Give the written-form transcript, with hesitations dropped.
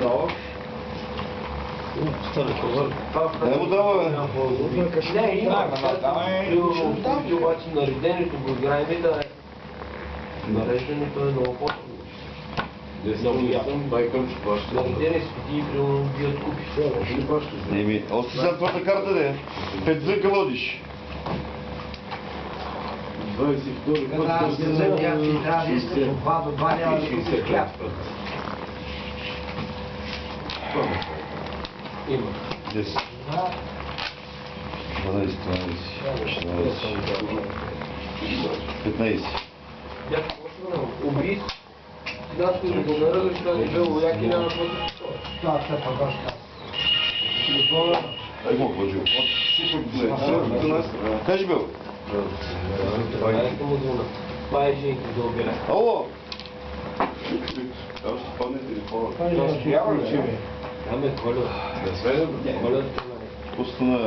Браво. Не му дава, бе. Не, има. Обаче наредението го играем и да е. Нареждането е много по-трудно. Много ясно. Наредение свети, примерно, бият купи. Еми, още сега твоята карта, де. 5 зъка водиш. 22 път да се взема някакви трябва да искаш от 2 до 2 няма да купиш хляб. Има. 10. 12, 13, 15. Бях почнал. Убийство. Когато да го наръгаш, това не бил вояк и няма да платиш. Това е баща. Ай, какво плачил? Кажи бил? Това е женки да обира. Ало! Там е Коля. Коля. Пусто на...